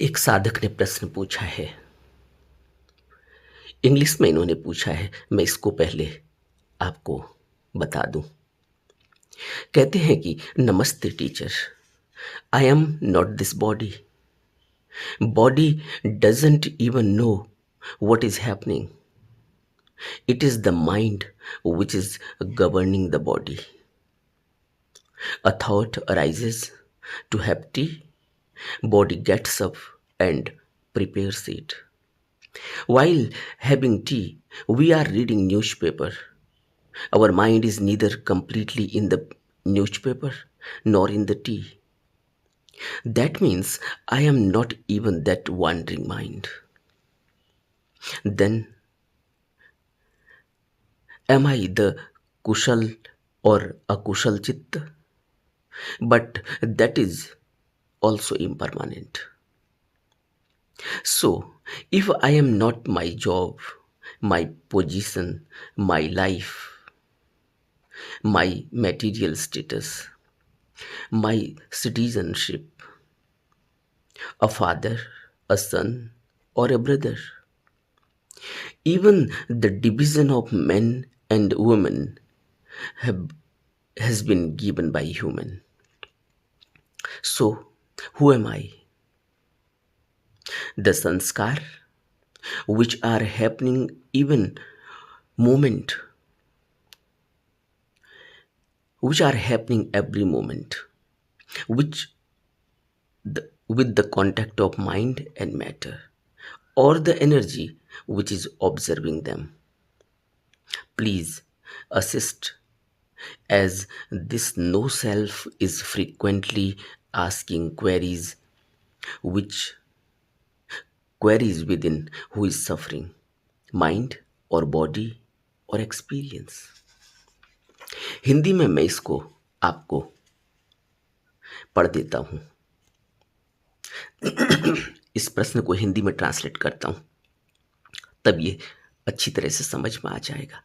एक साधक ने प्रश्न पूछा है। इंग्लिश में इन्होंने पूछा है, मैं इसको पहले आपको बता दूं। कहते हैं कि नमस्ते teacher, I am not this body. Body doesn't even know what is happening. It is the mind which is governing the body. A thought arises to have tea, body gets up and prepares it. While having tea, we are reading newspaper. Our mind is neither completely in the newspaper nor in the tea. That means I am not even that wandering mind. Then am I the Kushal or Akushal Chitta? But that is also impermanent. So, if I am not my job, my position, my life, my material status, my citizenship, a father, a son, or a brother, even the division of men and women have, has been given by human. So, who am I? The sanskar which are happening even moment, which are happening every moment, which with the contact of mind and matter, or the energy which is observing them. Please assist, as this no self is frequently asking which queries within who is suffering, mind or body or experience. Hindi में मैं इसको आपको पढ़ देता हूं। इस प्रश्न को हिंदी में ट्रांसलेट करता हूं, तब ये अच्छी तरह से समझ में आ जाएगा।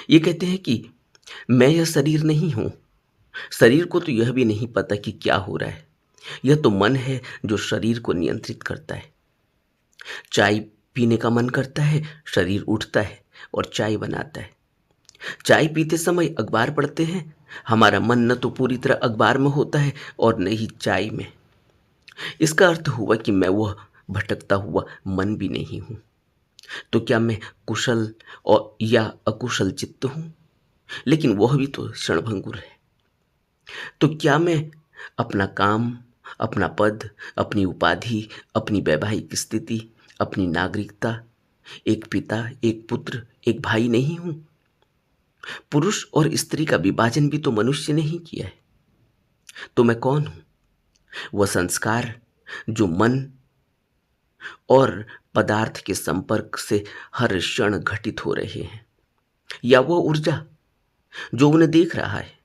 ये कहते हैं कि मैं यह शरीर नहीं हूं। शरीर को तो यह भी नहीं पता कि क्या हो रहा है। यह तो मन है जो शरीर को नियंत्रित करता है। चाय पीने का मन करता है, शरीर उठता है और चाय बनाता है। चाय पीते समय अखबार पढ़ते हैं, हमारा मन न तो पूरी तरह अखबार में होता है और न ही चाय में। इसका अर्थ हुआ कि मैं वह भटकता हुआ मन भी नहीं हूं। तो क्या मैं कुशल और या अकुशल चित्त हूं? लेकिन वह भी तो क्षणभंगुर है। तो क्या मैं अपना काम, अपना पद, अपनी उपाधि, अपनी वैवाहिक स्थिति, अपनी नागरिकता, एक पिता, एक पुत्र, एक भाई नहीं हूं? पुरुष और स्त्री का विभाजन भी तो मनुष्य ने ही किया है। तो मैं कौन हूं? वह संस्कार जो मन और पदार्थ के संपर्क से हर क्षण घटित हो रहे हैं, या वह ऊर्जा जो उन्हें देख रहा है,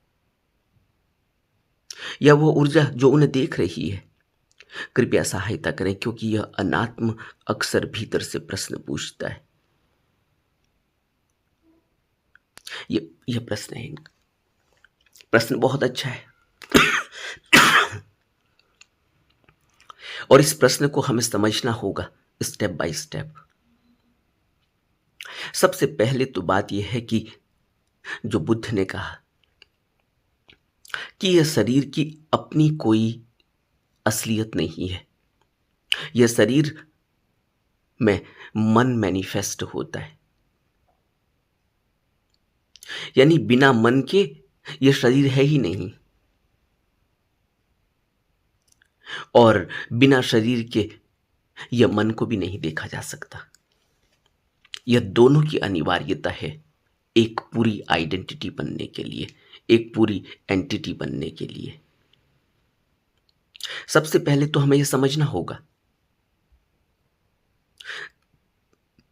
या वह ऊर्जा जो उन्हें देख रही है। कृपया सहायता करें, क्योंकि यह अनात्म अक्सर भीतर से प्रश्न पूछता है। यह प्रश्न है इनका। प्रश्न बहुत अच्छा है और इस प्रश्न को हमें समझना होगा स्टेप बाय स्टेप। सबसे पहले तो बात यह है कि जो बुद्ध ने कहा कि यह शरीर की अपनी कोई असलियत नहीं है। यह शरीर में मन मैनिफेस्ट होता है, यानी बिना मन के यह शरीर है ही नहीं, और बिना शरीर के यह मन को भी नहीं देखा जा सकता। यह दोनों की अनिवार्यता है एक पूरी आइडेंटिटी बनने के लिए, एक पूरी एंटिटी बनने के लिए। सबसे पहले तो हमें यह समझना होगा।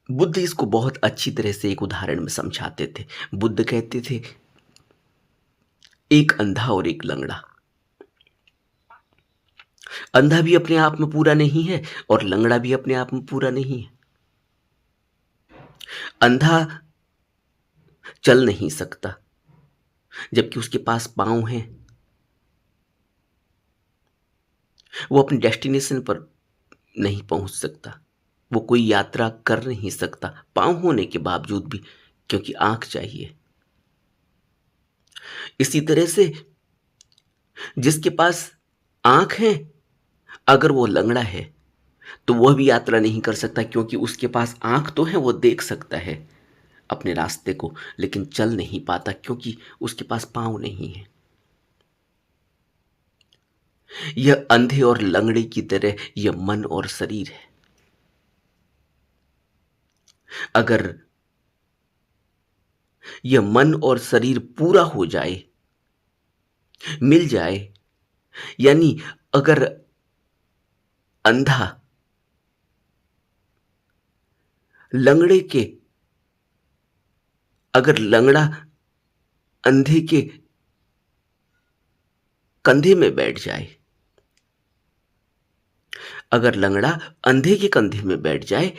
बुद्ध इसको बहुत अच्छी तरह से एक उदाहरण में समझाते थे। बुद्ध कहते थे, एक अंधा और एक लंगड़ा। अंधा भी अपने आप में पूरा नहीं है और लंगड़ा भी अपने आप में पूरा नहीं है। अंधा चल नहीं सकता जबकि उसके पास पांव हैं। वो अपनी डेस्टिनेशन पर नहीं पहुंच सकता, वो कोई यात्रा कर नहीं सकता पाँव होने के बावजूद भी, क्योंकि आंख चाहिए। इसी तरह से जिसके पास आंख है, अगर वो लंगड़ा है तो वह भी यात्रा नहीं कर सकता, क्योंकि उसके पास आंख तो है, वो देख सकता है अपने रास्ते को, लेकिन चल नहीं पाता क्योंकि उसके पास पाँव नहीं है। यह अंधे और लंगड़े की तरह यह मन और शरीर है। अगर यह मन और शरीर पूरा हो जाए, मिल जाए, यानी अगर अंधा लंगड़े के अगर लंगड़ा अंधे के कंधे में बैठ जाए, अगर लंगड़ा अंधे के कंधे में बैठ जाए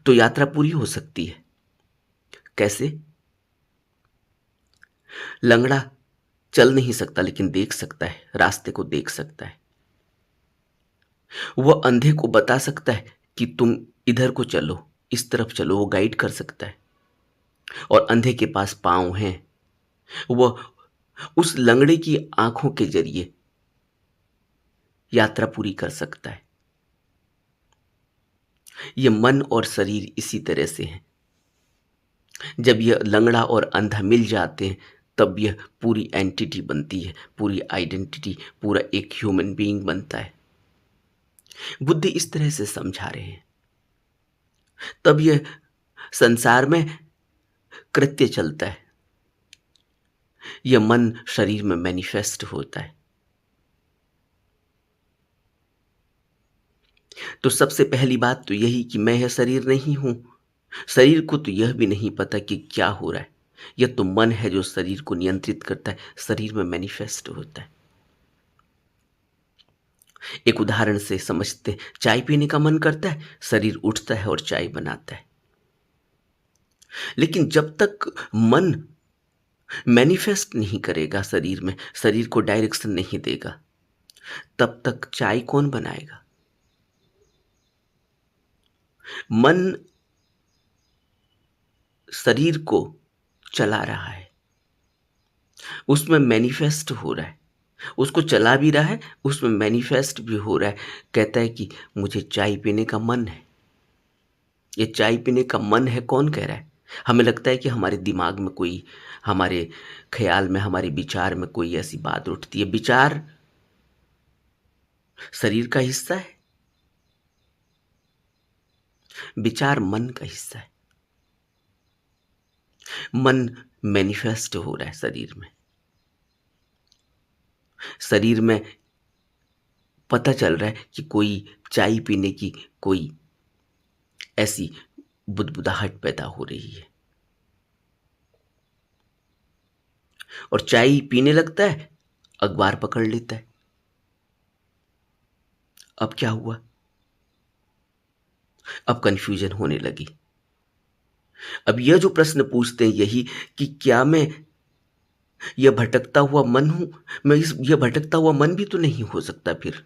तो यात्रा पूरी हो सकती है। कैसे? लंगड़ा चल नहीं सकता लेकिन देख सकता है, रास्ते को देख सकता है। वह अंधे को बता सकता है कि तुम इधर को चलो, इस तरफ चलो, वो गाइड कर सकता है। और अंधे के पास पांव हैं, वह उस लंगड़े की आंखों के जरिए यात्रा पूरी कर सकता है। यह मन और शरीर इसी तरह से है। जब यह लंगड़ा और अंधा मिल जाते हैं, तब यह पूरी एंटिटी बनती है, पूरी आइडेंटिटी, पूरा एक ह्यूमन बीइंग बनता है। बुद्ध इस तरह से समझा रहे हैं। तब यह संसार में कृत्य चलता है, यह मन शरीर में मैनिफेस्ट होता है। तो सबसे पहली बात तो यही कि मैं यह शरीर नहीं हूं। शरीर को तो यह भी नहीं पता कि क्या हो रहा है। यह तो मन है जो शरीर को नियंत्रित करता है, शरीर में मैनिफेस्ट होता है। एक उदाहरण से समझते, चाय पीने का मन करता है, शरीर उठता है और चाय बनाता है। लेकिन जब तक मन मैनिफेस्ट नहीं करेगा शरीर में, शरीर को डायरेक्शन नहीं देगा, तब तक चाय कौन बनाएगा? मन शरीर को चला रहा है, उसमें मैनिफेस्ट हो रहा है, उसको चला भी रहा है, उसमें मैनिफेस्ट भी हो रहा है। कहता है कि मुझे चाय पीने का मन है। ये चाय पीने का मन है कौन कह रहा है? हमें लगता है कि हमारे दिमाग में कोई, हमारे ख्याल में, हमारे विचार में कोई ऐसी बात उठती है। विचार शरीर का हिस्सा है, विचार मन का हिस्सा है। मन मैनिफेस्ट हो रहा है शरीर में, शरीर में पता चल रहा है कि कोई चाय पीने की कोई ऐसी बुदबुदाहट पैदा हो रही है, और चाय पीने लगता है, अखबार पकड़ लेता है। अब क्या हुआ? अब कंफ्यूजन होने लगी। अब यह जो प्रश्न पूछते हैं यही कि क्या मैं यह भटकता हुआ मन हूं? मैं इस यह भटकता हुआ मन भी तो नहीं हो सकता फिर,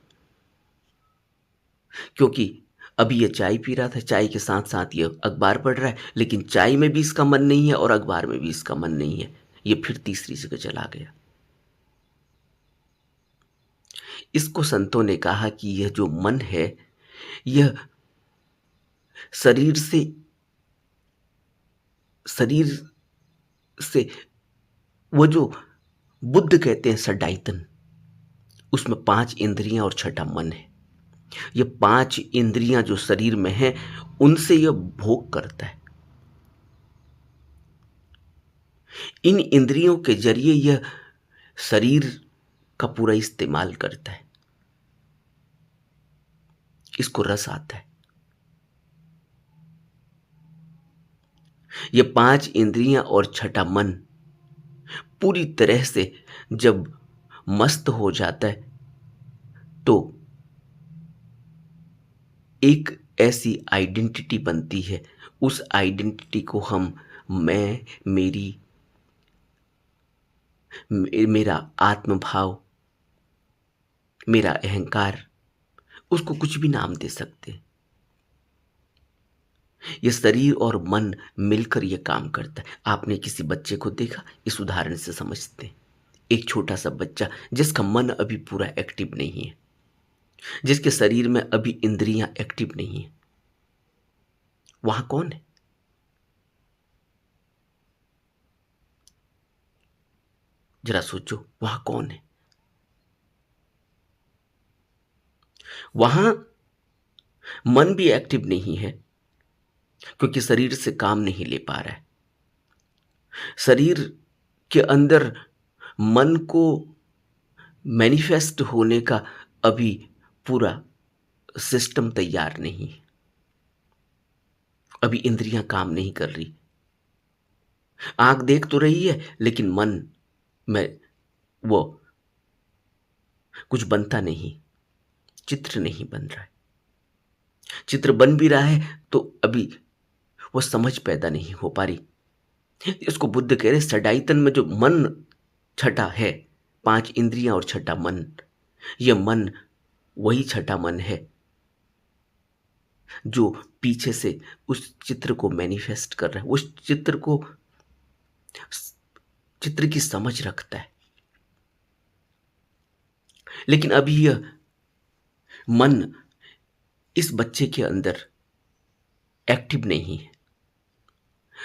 क्योंकि अभी यह चाय पी रहा था, चाय के साथ साथ यह अखबार पढ़ रहा है, लेकिन चाय में भी इसका मन नहीं है और अखबार में भी इसका मन नहीं है। यह फिर तीसरी जगह चला गया। इसको संतों ने कहा कि यह जो मन है, यह शरीर से शरीर से वो जो बुद्ध कहते हैं सडाइतन, उसमें 5 इंद्रियां और छठा मन है। ये 5 इंद्रियां जो शरीर में हैं, उनसे यह भोग करता है। इन इंद्रियों के जरिए यह शरीर का पूरा इस्तेमाल करता है, इसको रस आता है। ये 5 इंद्रियां और छठा मन पूरी तरह से जब मस्त हो जाता है, तो एक ऐसी आइडेंटिटी बनती है। उस आइडेंटिटी को हम मैं, मेरी, मेरा आत्मभाव, मेरा अहंकार, उसको कुछ भी नाम दे सकते हैं। ये शरीर और मन मिलकर ये काम करता है। आपने किसी बच्चे को देखा, इस उदाहरण से समझते हैं। एक छोटा सा बच्चा जिसका मन अभी पूरा एक्टिव नहीं है, जिसके शरीर में अभी इंद्रियां एक्टिव नहीं है, वहां कौन है? जरा सोचो, वहां कौन है? वहां मन भी एक्टिव नहीं है, क्योंकि शरीर से काम नहीं ले पा रहा है। शरीर के अंदर मन को मैनिफेस्ट होने का अभी पूरा सिस्टम तैयार नहीं है। अभी इंद्रियां काम नहीं कर रही। आंख देख तो रही है, लेकिन मन में वो कुछ बनता नहीं, चित्र नहीं बन रहा है। चित्र बन भी रहा है तो अभी वो समझ पैदा नहीं हो पा रही। इसको बुद्ध कह रहे सडाइतन में जो मन छठा है, पांच इंद्रियां और छठा मन, ये मन वही छठा मन है जो पीछे से उस चित्र को मैनिफेस्ट कर रहा है, उस चित्र की समझ रखता है। लेकिन अभी यह मन इस बच्चे के अंदर एक्टिव नहीं है,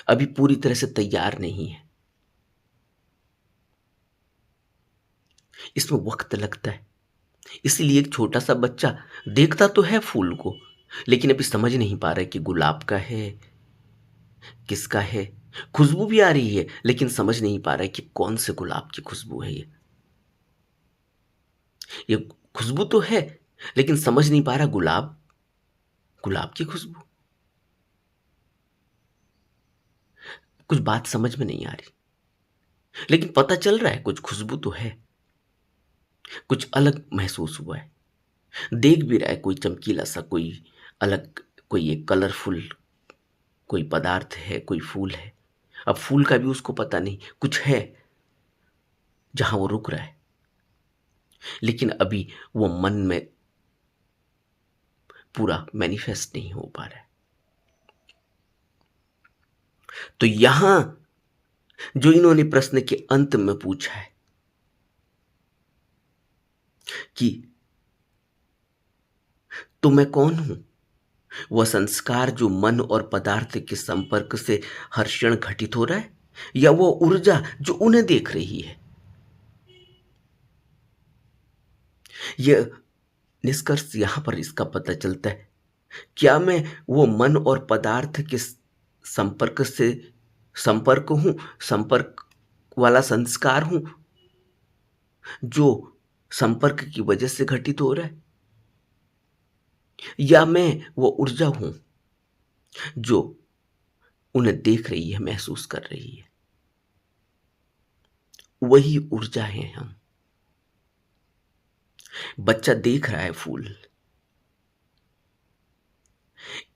अभी पूरी तरह से तैयार नहीं है। इसमें वक्त लगता है। इसीलिए एक छोटा सा बच्चा देखता तो है फूल को, लेकिन अभी समझ नहीं पा रहा है कि गुलाब का है, किसका है। खुशबू भी आ रही है, लेकिन समझ नहीं पा रहा है कि कौन से गुलाब की खुशबू है ये खुशबू तो है, लेकिन समझ नहीं पा रहा गुलाब गुलाब की खुशबू। कुछ बात समझ में नहीं आ रही, लेकिन पता चल रहा है कुछ खुशबू तो है, कुछ अलग महसूस हुआ है। देख भी रहा है कोई चमकीला सा, कोई अलग, कोई एक कलरफुल कोई पदार्थ है, कोई फूल है। अब फूल का भी उसको पता नहीं, कुछ है जहां वो रुक रहा है, लेकिन अभी वो मन में पूरा मैनिफेस्ट नहीं हो पा रहा है। तो यहां जो इन्होंने प्रश्न के अंत में पूछा है कि तो मैं कौन हूं, वह संस्कार जो मन और पदार्थ के संपर्क से हर क्षण घटित हो रहा है, या वो ऊर्जा जो उन्हें देख रही है? यह निष्कर्ष यहां पर इसका पता चलता है, क्या मैं वो मन और पदार्थ के संपर्क हूं, संपर्क वाला संस्कार हूं जो संपर्क की वजह से घटित हो रहा है, या मैं वो ऊर्जा हूं जो उन्हें देख रही है, महसूस कर रही है? वही ऊर्जा है हम। बच्चा देख रहा है फूल,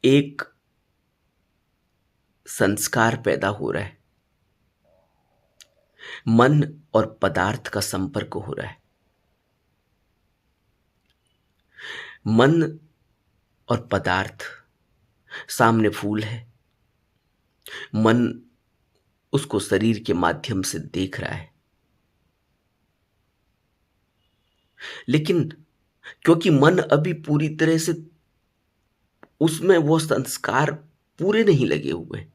एक संस्कार पैदा हो रहा है, मन और पदार्थ का संपर्क हो रहा है। मन और पदार्थ, सामने फूल है, मन उसको शरीर के माध्यम से देख रहा है, लेकिन क्योंकि मन अभी पूरी तरह से उसमें वो संस्कार पूरे नहीं लगे हुए।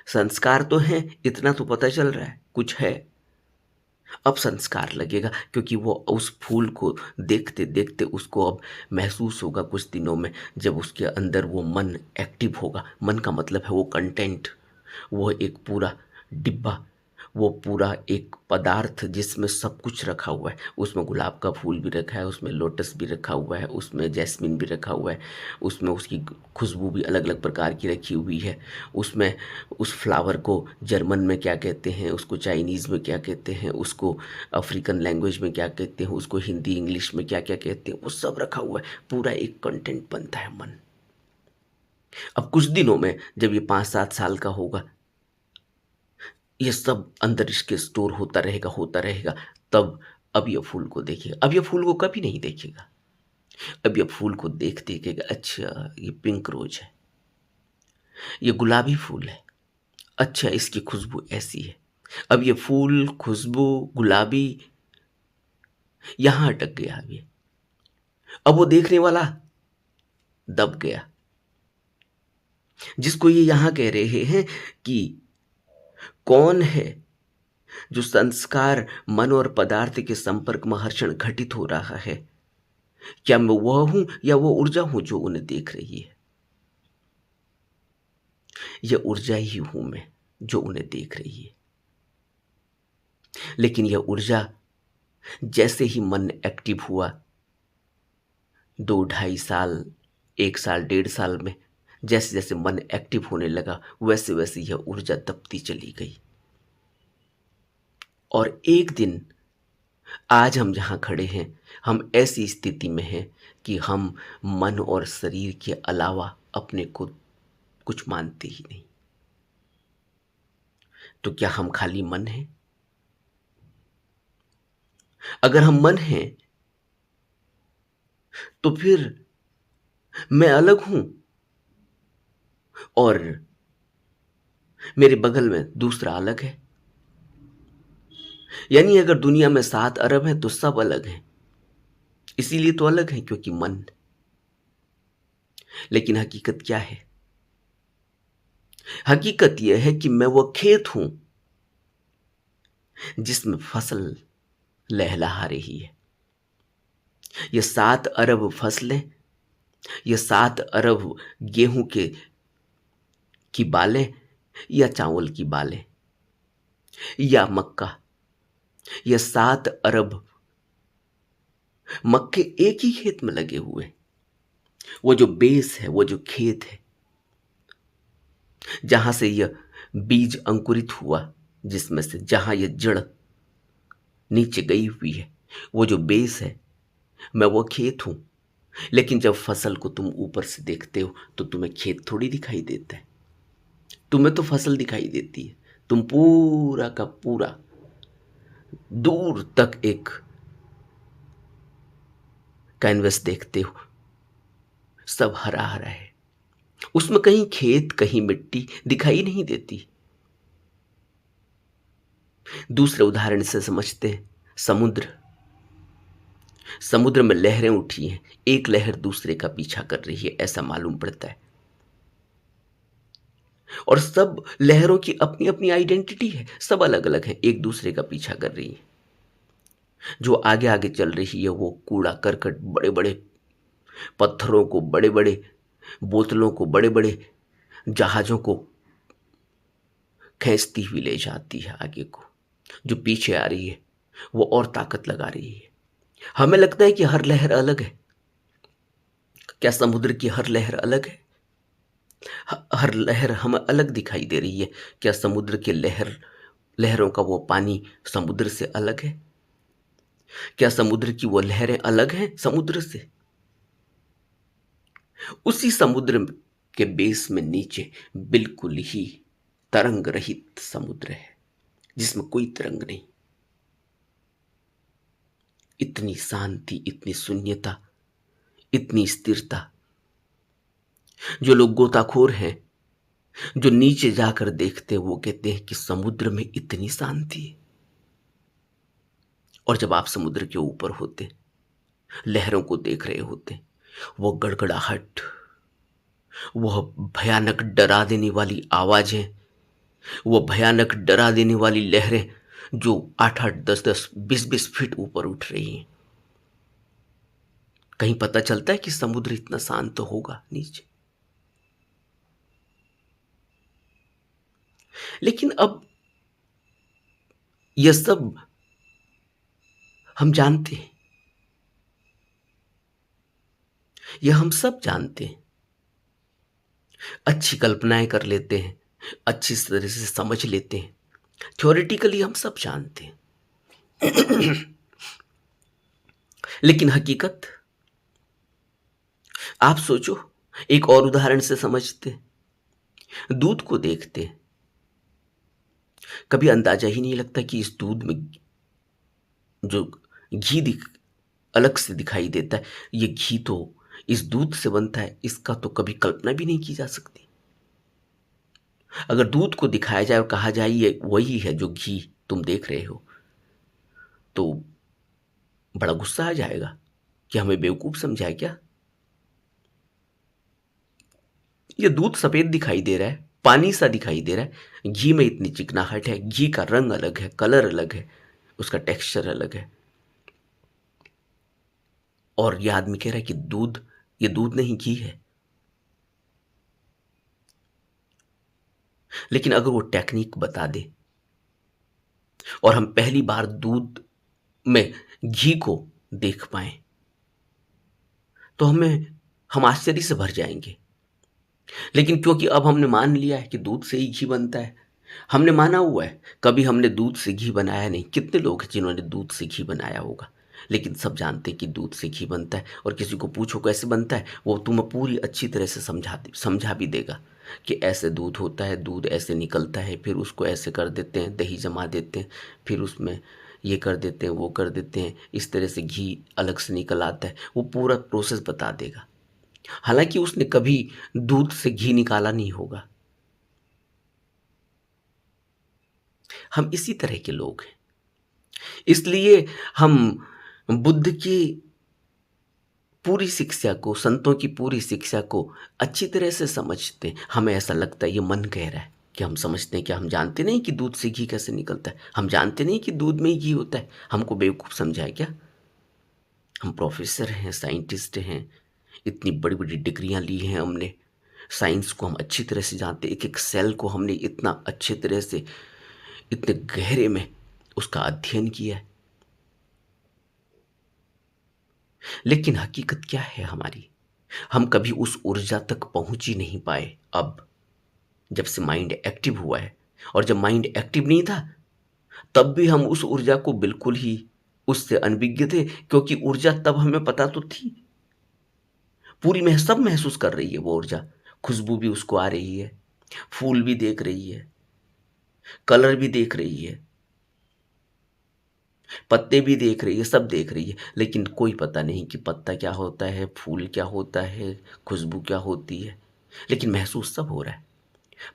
संस्कार तो हैं, इतना तो पता चल रहा है कुछ है। अब संस्कार लगेगा, क्योंकि वो उस फूल को देखते देखते उसको अब महसूस होगा कुछ दिनों में, जब उसके अंदर वो मन एक्टिव होगा। मन का मतलब है वो कंटेंट, वो एक पूरा डिब्बा, वो पूरा एक पदार्थ जिसमें सब कुछ रखा हुआ है। उसमें गुलाब का फूल भी रखा है, उसमें लोटस भी रखा हुआ है, उसमें जैस्मिन भी रखा हुआ है, उसमें उसकी खुशबू भी अलग अलग प्रकार की रखी हुई है। उसमें उस फ्लावर को जर्मन में क्या कहते हैं, उसको चाइनीज़ में क्या कहते हैं, उसको अफ्रीकन लैंग्वेज में क्या कहते हैं, उसको हिंदी इंग्लिश में क्या क्या कहते हैं, वो सब रखा हुआ है। पूरा एक कंटेंट बनता है मन। अब कुछ दिनों में जब ये 5-7 साल का होगा, ये सब अंदर इसके स्टोर होता रहेगा, तब अब ये फूल को देखेगा। अब ये फूल को कभी नहीं देखेगा, अब ये फूल को देखते कि अच्छा ये पिंक रोज है, ये गुलाबी फूल है, अच्छा इसकी खुशबू ऐसी है। अब ये फूल, खुशबू, गुलाबी यहां अटक गया। अब ये, अब वो देखने वाला दब गया, जिसको ये यहां कह रहे हैं कि कौन है जो संस्कार मन और पदार्थ के संपर्क में हर क्षण घटित हो रहा है। क्या मैं वह हूं या वो ऊर्जा हूं जो उन्हें देख रही है? यह ऊर्जा ही हूं मैं जो उन्हें देख रही है। लेकिन यह ऊर्जा जैसे ही मन एक्टिव हुआ, 2 ढाई साल, 1 साल, 1.5 साल में जैसे जैसे मन एक्टिव होने लगा, वैसे वैसे यह ऊर्जा दबती चली गई। और एक दिन आज हम जहां खड़े हैं, हम ऐसी स्थिति में हैं कि हम मन और शरीर के अलावा अपने को कुछ मानते ही नहीं। तो क्या हम खाली मन हैं? अगर हम मन हैं तो फिर मैं अलग हूं और मेरे बगल में दूसरा अलग है। यानी अगर दुनिया में 7 अरब हैं तो सब अलग हैं, इसीलिए तो अलग हैं क्योंकि मन। लेकिन हकीकत क्या है? हकीकत यह है कि मैं वो खेत हूं जिसमें फसल लहलहा रही है। ये 7 अरब फसलें, ये 7 अरब गेहूं के की बालें या चावल की बालें या मक्का, ये 7 अरब मक्के एक ही खेत में लगे हुए। वो जो बेस है, वो जो खेत है जहां से यह बीज अंकुरित हुआ, जिसमें से जहां यह जड़ नीचे गई हुई है, वो जो बेस है, मैं वो खेत हूं। लेकिन जब फसल को तुम ऊपर से देखते हो तो तुम्हें खेत थोड़ी दिखाई देता है, तुम्हें तो फसल दिखाई देती है। तुम पूरा का पूरा दूर तक एक कैनवस देखते हो, सब हरा हरा है, उसमें कहीं खेत कहीं मिट्टी दिखाई नहीं देती। दूसरे उदाहरण से समझते हैं, समुद्र। समुद्र में लहरें उठी हैं, एक लहर दूसरे का पीछा कर रही है ऐसा मालूम पड़ता है, और सब लहरों की अपनी अपनी आइडेंटिटी है, सब अलग अलग हैं, एक दूसरे का पीछा कर रही है। जो आगे आगे चल रही है वो कूड़ा करकट, बड़े बड़े पत्थरों को, बड़े बड़े बोतलों को, बड़े बड़े जहाजों को खींचती हुई ले जाती है आगे को। जो पीछे आ रही है वो और ताकत लगा रही है। हमें लगता है कि हर लहर अलग है। क्या समुद्र की हर लहर अलग है? हर लहर हमें अलग दिखाई दे रही है। क्या समुद्र के लहरों का वो पानी समुद्र से अलग है? क्या समुद्र की वो लहरें अलग हैं समुद्र से? उसी समुद्र के बेस में नीचे बिल्कुल ही तरंग रहित समुद्र है, जिसमें कोई तरंग नहीं। इतनी शांति, इतनी शून्यता, इतनी स्थिरता। जो लोग गोताखोर हैं, जो नीचे जाकर देखते हैं, वो कहते हैं कि समुद्र में इतनी शांति है। और जब आप समुद्र के ऊपर होते, लहरों को देख रहे होते, वो गड़गड़ाहट, वह भयानक डरा देने वाली आवाजें, वो भयानक डरा देने वाली लहरें जो 8-8, 10-10, 20-20 फीट ऊपर उठ रही हैं, कहीं पता चलता है कि समुद्र इतना शांत होगा नीचे? लेकिन अब यह सब हम जानते हैं, यह हम सब जानते हैं, अच्छी कल्पनाएं कर लेते हैं, अच्छी तरह से समझ लेते हैं, थ्योरेटिकली हम सब जानते हैं। लेकिन हकीकत, आप सोचो, एक और उदाहरण से समझते हैं। दूध को देखते हैं, कभी अंदाजा ही नहीं लगता कि इस दूध में जो घी दिख अलग से दिखाई देता है। ये घी तो इस दूध से बनता है, इसका तो कभी कल्पना भी नहीं की जा सकती। अगर दूध को दिखाया जाए और कहा जाए ये वही है जो घी तुम देख रहे हो, तो बड़ा गुस्सा आ जाएगा कि हमें बेवकूफ समझा है क्या। ये दूध सफेद दिखाई दे रहा है, पानी सा दिखाई दे रहा है, घी में इतनी चिकनाहट है, घी का रंग अलग है, कलर अलग है, उसका टेक्सचर अलग है। और ये आदमी कह रहा है कि दूध, ये दूध नहीं घी है। लेकिन अगर वो टेक्निक बता दे और हम पहली बार दूध में घी को देख पाए, तो हम आश्चर्य से भर जाएंगे। लेकिन क्योंकि अब हमने मान लिया है कि दूध से ही घी बनता है, हमने माना हुआ है, कभी हमने दूध से घी बनाया नहीं। कितने लोग हैं जिन्होंने दूध से घी बनाया होगा, लेकिन सब जानते हैं कि दूध से घी बनता है। और किसी को पूछो कैसे बनता है, वो तुम्हें पूरी अच्छी तरह से समझा भी देगा कि ऐसे दूध होता है, दूध ऐसे निकलता है, फिर उसको ऐसे कर देते हैं, दही जमा देते हैं, फिर उसमें ये कर देते हैं, वो कर देते हैं, इस तरह से घी अलग से निकल आता है। वो पूरा प्रोसेस बता देगा, हालांकि उसने कभी दूध से घी निकाला नहीं होगा। हम इसी तरह के लोग हैं, इसलिए हम बुद्ध की पूरी शिक्षा को, संतों की पूरी शिक्षा को अच्छी तरह से समझते हैं। हमें ऐसा लगता है ये मन कह रहा है कि हम समझते हैं कि हम जानते नहीं कि दूध से घी कैसे निकलता है, हम जानते नहीं कि दूध में ही घी होता है। हमको बेवकूफ़ समझा है क्या? हम प्रोफेसर हैं, साइंटिस्ट हैं, इतनी बड़ी बड़ी डिग्रियां ली हैं हमने, साइंस को हम अच्छी तरह से जानते, एक एक सेल को हमने इतना अच्छे तरह से, इतने गहरे में उसका अध्ययन किया है। लेकिन हकीकत क्या है हमारी, हम कभी उस ऊर्जा तक पहुंच ही नहीं पाए। अब जब से माइंड एक्टिव हुआ है, और जब माइंड एक्टिव नहीं था तब भी हम उस ऊर्जा को बिल्कुल ही उससे अनभिज्ञ थे, क्योंकि ऊर्जा तब हमें पता तो थी, पूरी में सब महसूस कर रही है वो ऊर्जा। खुशबू भी उसको आ रही है, फूल भी देख रही है, कलर भी देख रही है, पत्ते भी देख रही है, सब देख रही है। लेकिन कोई पता नहीं कि पत्ता क्या होता है, फूल क्या होता है, खुशबू क्या होती है। लेकिन महसूस सब हो रहा है।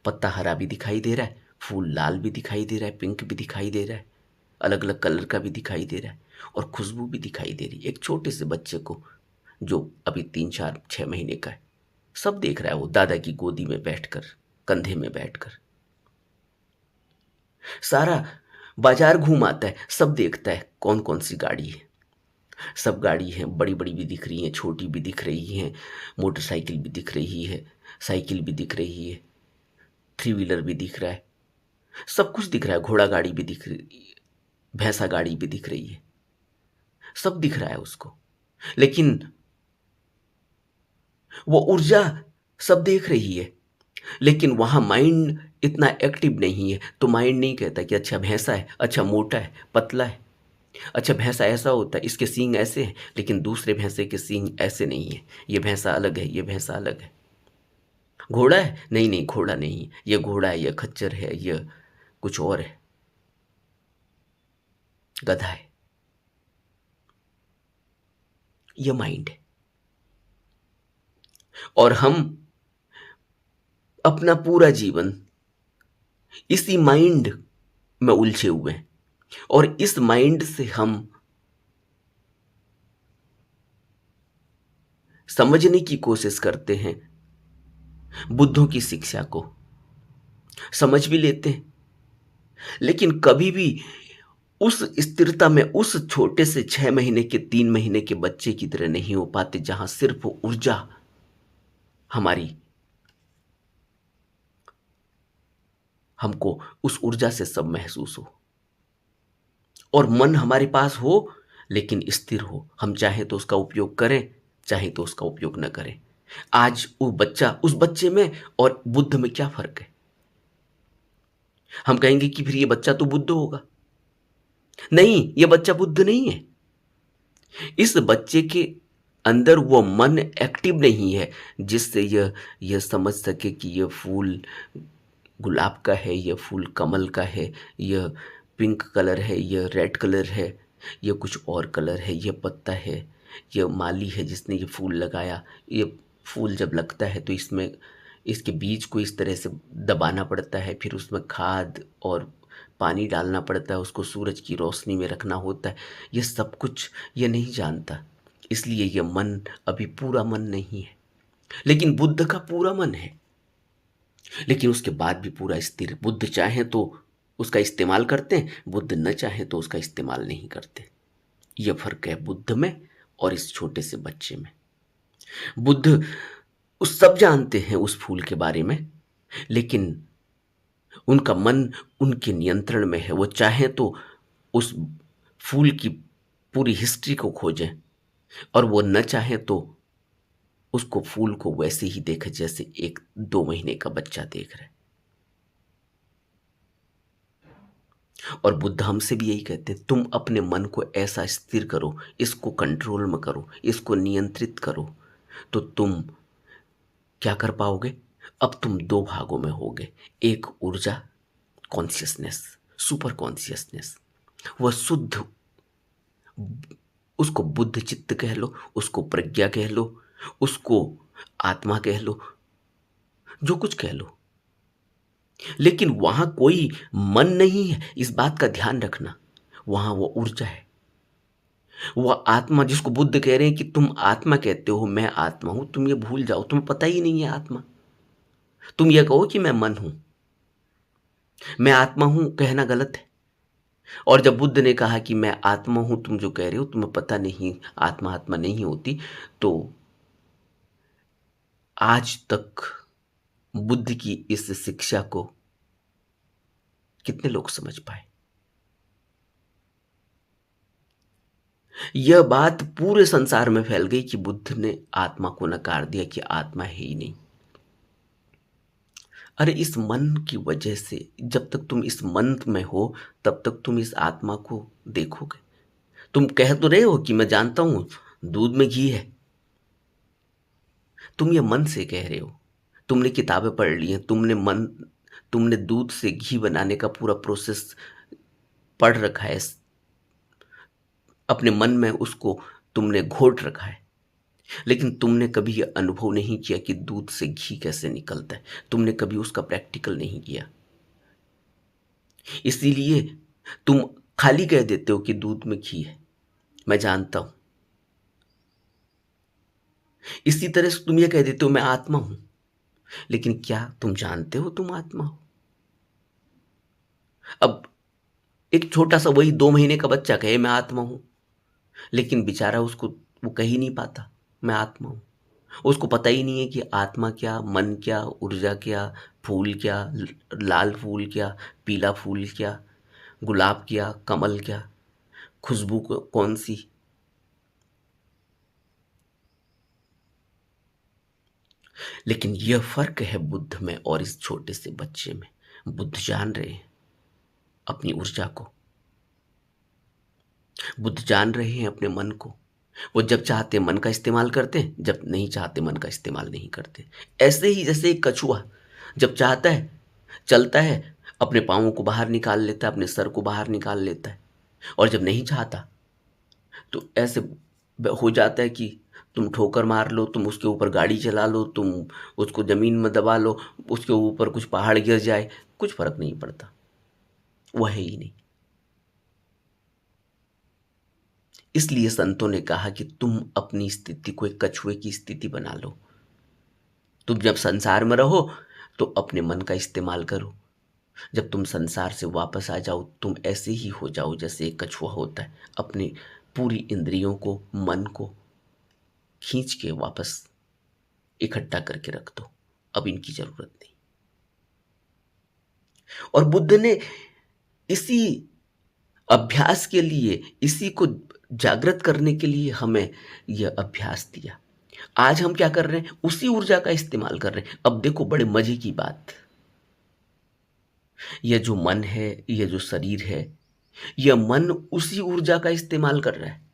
पत्ता हरा भी दिखाई दे रहा है, फूल लाल भी दिखाई दे रहा है, पिंक भी दिखाई दे रहा है, अलग अलग कलर का भी दिखाई दे रहा है, और खुशबू भी दिखाई दे रही है। एक छोटे से बच्चे को जो अभी 3 4 6 महीने का है, सब देख रहा है, वो दादा की गोदी में बैठकर, कंधे में बैठकर सारा बाजार घूम आता है, सब देखता है कौन कौन सी गाड़ी है। सब गाड़ी हैं, बड़ी बड़ी भी दिख रही हैं, छोटी भी दिख रही हैं, मोटरसाइकिल भी दिख रही है, साइकिल भी दिख रही है, थ्री व्हीलर भी दिख रहा है, सब कुछ दिख रहा है, घोड़ा गाड़ी भी दिख रही है, भैंसा गाड़ी भी दिख रही है, सब दिख रहा है उसको। लेकिन वो ऊर्जा सब देख रही है, लेकिन वहां माइंड इतना एक्टिव नहीं है। तो माइंड नहीं कहता कि अच्छा भैंसा है, अच्छा मोटा है, पतला है, अच्छा भैंसा ऐसा होता है, इसके सींग ऐसे हैं, लेकिन दूसरे भैंसे के सींग ऐसे नहीं है, ये भैंसा अलग है, ये भैंसा अलग है। घोड़ा है, नहीं नहीं घोड़ा नहीं, ये घोड़ा है, ये खच्चर है, ये कुछ और है, गधा है। ये माइंड है, और हम अपना पूरा जीवन इसी माइंड में उलझे हुए हैं, और इस माइंड से हम समझने की कोशिश करते हैं, बुद्धों की शिक्षा को समझ भी लेते हैं, लेकिन कभी भी उस स्थिरता में उस छोटे से 6 महीने के, 3 महीने के बच्चे की तरह नहीं हो पाते, जहां सिर्फ ऊर्जा हमारी, हमको उस ऊर्जा से सब महसूस हो, और मन हमारे पास हो लेकिन स्थिर हो। हम चाहे तो उसका उपयोग करें, चाहे तो उसका उपयोग न करें। आज वो बच्चा, उस बच्चे में और बुद्ध में क्या फर्क है? हम कहेंगे कि फिर ये बच्चा तो बुद्ध होगा। नहीं, ये बच्चा बुद्ध नहीं है। इस बच्चे के अंदर वो मन एक्टिव नहीं है जिससे यह समझ सके कि यह फूल गुलाब का है, यह फूल कमल का है, यह पिंक कलर है, यह रेड कलर है, ये कुछ और कलर है, ये पत्ता है, ये माली है जिसने ये फूल लगाया। ये फूल जब लगता है तो इसमें इसके बीज को इस तरह से दबाना पड़ता है, फिर उसमें खाद और पानी डालना पड़ता है, उसको सूरज की रोशनी में रखना होता है। ये सब कुछ ये नहीं जानता, इसलिए ये मन अभी पूरा मन नहीं है। लेकिन बुद्ध का पूरा मन है, लेकिन उसके बाद भी पूरा स्थिर। बुद्ध चाहें तो उसका इस्तेमाल करते हैं, बुद्ध न चाहें तो उसका इस्तेमाल नहीं करते। यह फर्क है बुद्ध में और इस छोटे से बच्चे में। बुद्ध उस सब जानते हैं उस फूल के बारे में, लेकिन उनका मन उनके नियंत्रण में है। वो चाहें तो उस फूल की पूरी हिस्ट्री को खोजें, और वो न चाहें तो उसको फूल को वैसे ही देखें जैसे एक 2 महीने का बच्चा देख रहा है। और बुद्ध हमसे भी यही कहते हैं, तुम अपने मन को ऐसा स्थिर करो, इसको कंट्रोल में करो, इसको नियंत्रित करो, तो तुम क्या कर पाओगे। अब तुम 2 भागों में होगे। एक ऊर्जा, कॉन्शियसनेस, सुपर कॉन्शियसनेस, वह शुद्ध, उसको बुद्ध चित्त कह लो, उसको प्रज्ञा कह लो, उसको आत्मा कह लो, जो कुछ कह लो, लेकिन वहां कोई मन नहीं है, इस बात का ध्यान रखना। वहां वो ऊर्जा है, वह आत्मा, जिसको बुद्ध कह रहे हैं कि तुम आत्मा कहते हो, मैं आत्मा हूं, तुम ये भूल जाओ, तुम्हें पता ही नहीं है आत्मा। तुम ये कहो कि मैं मन हूं, मैं आत्मा हूं, कहना गलत है। और जब बुद्ध ने कहा कि मैं आत्मा हूं, तुम जो कह रहे हो तुम्हें पता नहीं, आत्मा आत्मा नहीं होती, तो आज तक बुद्ध की इस शिक्षा को कितने लोग समझ पाए। यह बात पूरे संसार में फैल गई कि बुद्ध ने आत्मा को नकार दिया, कि आत्मा है ही नहीं। अरे इस मन की वजह से, जब तक तुम इस मन में हो तब तक तुम इस आत्मा को देखोगे। तुम कह तो रहे हो कि मैं जानता हूं दूध में घी है, तुम ये मन से कह रहे हो। तुमने किताबें पढ़ ली हैं, तुमने दूध से घी बनाने का पूरा प्रोसेस पढ़ रखा है, अपने मन में उसको तुमने घोट रखा है, लेकिन तुमने कभी यह अनुभव नहीं किया कि दूध से घी कैसे निकलता है। तुमने कभी उसका प्रैक्टिकल नहीं किया, इसीलिए तुम खाली कह देते हो कि दूध में घी है, मैं जानता हूं। इसी तरह से तुम ये कह देते हो मैं आत्मा हूं, लेकिन क्या तुम जानते हो तुम आत्मा हो। अब एक छोटा सा वही 2 महीने का बच्चा कहे मैं आत्मा हूं, लेकिन बेचारा उसको वो कह ही नहीं पाता मैं आत्मा हूं। उसको पता ही नहीं है कि आत्मा क्या, मन क्या, ऊर्जा क्या, फूल क्या, लाल फूल क्या, पीला फूल क्या, गुलाब क्या, कमल क्या, खुशबू कौन सी। लेकिन यह फर्क है बुद्ध में और इस छोटे से बच्चे में। बुद्ध जान रहे हैं अपनी ऊर्जा को, बुद्ध जान रहे हैं अपने मन को। वो जब चाहते मन का इस्तेमाल करते हैं, जब नहीं चाहते मन का इस्तेमाल नहीं करते। ऐसे ही जैसे एक कछुआ जब चाहता है चलता है, अपने पाँवों को बाहर निकाल लेता है, अपने सर को बाहर निकाल लेता है, और जब नहीं चाहता तो ऐसे हो जाता है कि तुम ठोकर मार लो, तुम उसके ऊपर गाड़ी चला लो, तुम उसको ज़मीन में दबा लो, उसके ऊपर कुछ पहाड़ गिर जाए, कुछ फर्क नहीं पड़ता, वह है ही नहीं। इसलिए संतों ने कहा कि तुम अपनी स्थिति को एक कछुए की स्थिति बना लो। तुम जब संसार में रहो तो अपने मन का इस्तेमाल करो, जब तुम संसार से वापस आ जाओ तुम ऐसे ही हो जाओ जैसे एक कछुआ होता है, अपनी पूरी इंद्रियों को, मन को खींच के वापस इकट्ठा करके रख दो, अब इनकी जरूरत नहीं। और बुद्ध ने इसी अभ्यास के लिए, इसी को जागृत करने के लिए हमें यह अभ्यास दिया। आज हम क्या कर रहे हैं, उसी ऊर्जा का इस्तेमाल कर रहे हैं। अब देखो बड़े मजे की बात, यह जो मन है, यह जो शरीर है, यह मन उसी ऊर्जा का इस्तेमाल कर रहा है।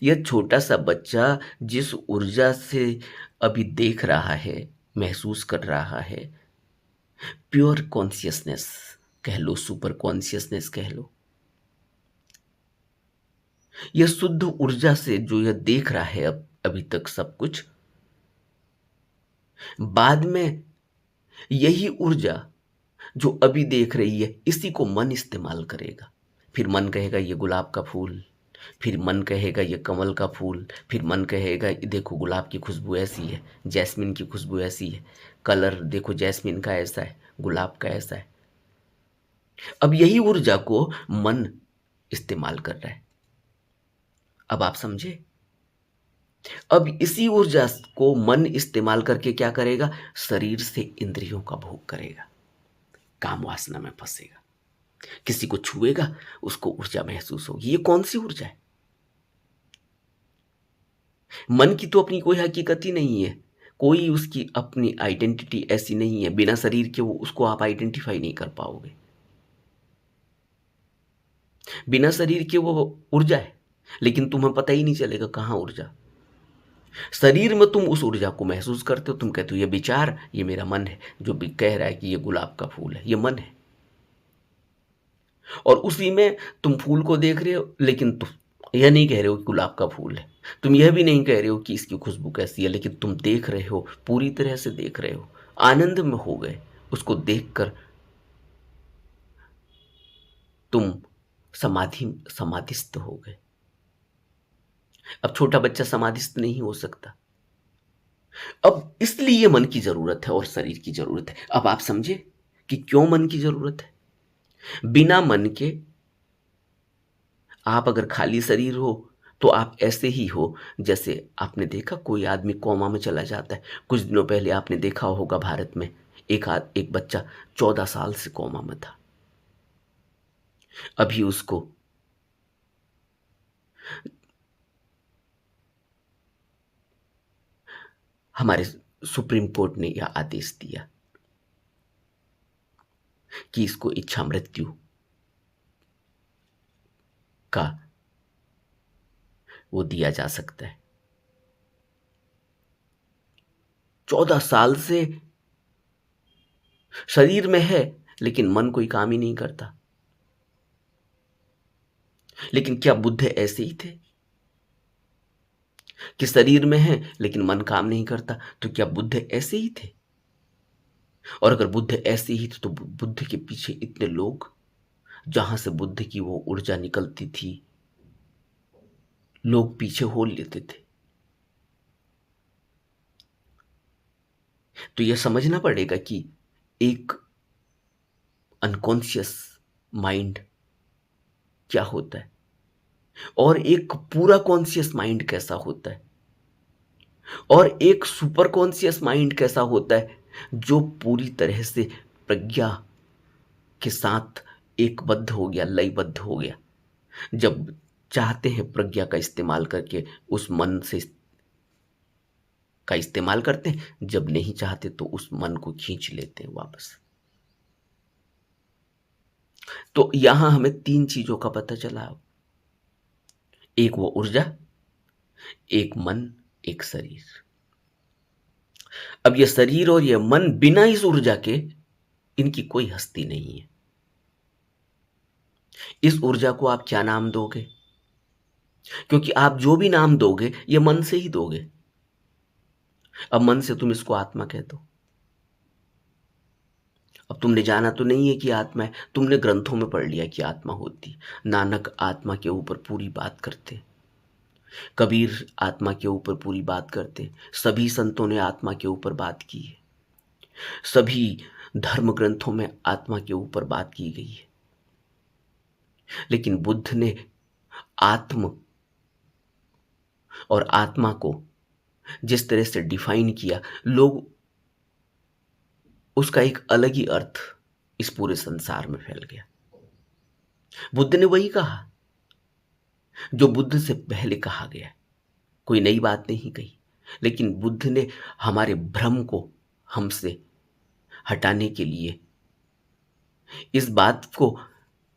यह छोटा सा बच्चा जिस ऊर्जा से अभी देख रहा है, महसूस कर रहा है, प्योर कॉन्शियसनेस कह लो, सुपर कॉन्शियसनेस कह लो, यह शुद्ध ऊर्जा से जो यह देख रहा है अब अभी तक सब कुछ, बाद में यही ऊर्जा जो अभी देख रही है इसी को मन इस्तेमाल करेगा। फिर मन कहेगा ये गुलाब का फूल, फिर मन कहेगा ये कमल का फूल, फिर मन कहेगा ये देखो गुलाब की खुशबू ऐसी है, जैस्मिन की खुशबू ऐसी है, कलर देखो जैस्मिन का ऐसा है, गुलाब का ऐसा है। अब यही ऊर्जा को मन इस्तेमाल कर रहा है। अब आप समझे? अब इसी ऊर्जा को मन इस्तेमाल करके क्या करेगा? शरीर से इंद्रियों का भोग करेगा, काम वासना में फंसेगा, किसी को छुएगा उसको ऊर्जा महसूस होगी। ये कौन सी ऊर्जा है? मन की तो अपनी कोई हकीकत ही नहीं है, कोई उसकी अपनी आइडेंटिटी ऐसी नहीं है, बिना शरीर के वो उसको आप आइडेंटिफाई नहीं कर पाओगे। बिना शरीर के वो ऊर्जा है, लेकिन तुम्हें पता ही नहीं चलेगा कहाँ ऊर्जा। शरीर में तुम उस ऊर्जा को महसूस करते हो, तुम कहते हो ये विचार, ये मेरा मन है जो भी कह रहा है कि ये गुलाब का फूल है, ये मन है। और उसी में तुम फूल को देख रहे हो, लेकिन तुम यह नहीं कह रहे हो कि गुलाब का फूल है, तुम यह भी नहीं कह रहे हो कि इसकी खुशबू कैसी है, लेकिन तुम देख रहे हो, पूरी तरह से देख रहे हो, आनंद में हो गए। उसको देखकर तुम समाधिस्थ हो गए। अब छोटा बच्चा समाधिस्थ नहीं हो सकता। अब इसलिए मन की जरूरत है और शरीर की जरूरत है। अब आप समझे कि क्यों मन की जरूरत है। बिना मन के आप अगर खाली शरीर हो तो आप ऐसे ही हो जैसे आपने देखा कोई आदमी कोमा में चला जाता है। कुछ दिनों पहले आपने देखा होगा भारत में एक बच्चा 14 साल से कोमा में था। अभी उसको हमारे सुप्रीम कोर्ट ने यह आदेश दिया कि इसको इच्छा मृत्यु का वो दिया जा सकता है। 14 साल से शरीर में है लेकिन मन कोई काम ही नहीं करता। लेकिन क्या बुद्ध ऐसे ही थे कि शरीर में है लेकिन मन काम नहीं करता? तो क्या बुद्ध ऐसे ही थे? और अगर बुद्ध ऐसे ही थे तो बुद्ध के पीछे इतने लोग, जहां से बुद्ध की वो ऊर्जा निकलती थी, लोग पीछे हो लेते थे। तो यह समझना पड़ेगा कि एक अनकॉन्शियस माइंड क्या होता है और एक पूरा कॉन्शियस माइंड कैसा होता है और एक सुपर कॉन्शियस माइंड कैसा होता है, जो पूरी तरह से प्रज्ञा के साथ एकबद्ध हो गया, लयबद्ध हो गया। जब चाहते हैं प्रज्ञा का इस्तेमाल करके उस मन से का इस्तेमाल करते हैं, जब नहीं चाहते तो उस मन को खींच लेते हैं वापस। तो यहां हमें 3 चीजों का पता चला। एक वो ऊर्जा, एक मन, एक शरीर। अब ये शरीर और ये मन बिना इस ऊर्जा के इनकी कोई हस्ती नहीं है। इस ऊर्जा को आप क्या नाम दोगे? क्योंकि आप जो भी नाम दोगे ये मन से ही दोगे। अब मन से तुम इसको आत्मा कह दो। अब तुमने जाना तो नहीं है कि आत्मा है, तुमने ग्रंथों में पढ़ लिया कि आत्मा होती। नानक आत्मा के ऊपर पूरी बात करते, कबीर आत्मा के ऊपर पूरी बात करते, सभी संतों ने आत्मा के ऊपर बात की है, सभी धर्म ग्रंथों में आत्मा के ऊपर बात की गई है। लेकिन बुद्ध ने आत्म और आत्मा को जिस तरह से डिफाइन किया, लोग उसका एक अलग ही अर्थ इस पूरे संसार में फैल गया। बुद्ध ने वही कहा जो बुद्ध से पहले कहा गया, कोई नई बात नहीं कही। लेकिन बुद्ध ने हमारे भ्रम को हमसे हटाने के लिए इस बात को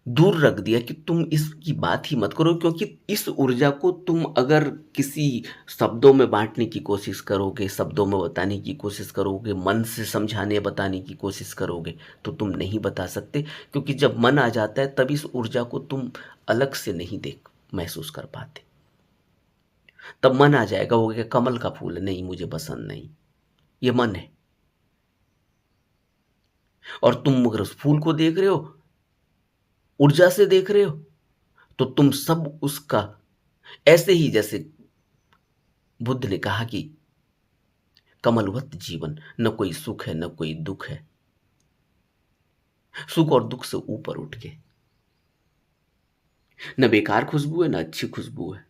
दूर रख दिया कि तुम इसकी बात ही मत करो, क्योंकि इस ऊर्जा को तुम अगर किसी शब्दों में बांटने की कोशिश करोगे, शब्दों में बताने की कोशिश करोगे, मन से समझाने बताने की कोशिश करोगे तो तुम नहीं बता सकते। क्योंकि जब मन आ जाता है तब इस ऊर्जा को तुम अलग से नहीं देख महसूस कर पाते। तब मन आ जाएगा, वो क्या कमल का फूल है, नहीं मुझे पसंद नहीं, ये मन है। और तुम अगर उस फूल को देख रहे हो, ऊर्जा से देख रहे हो, तो तुम सब उसका ऐसे ही, जैसे बुद्ध ने कहा कि कमलवत जीवन, न कोई सुख है न कोई दुख है, सुख और दुख से ऊपर उठ के, न बेकार खुशबू है न अच्छी खुशबू है,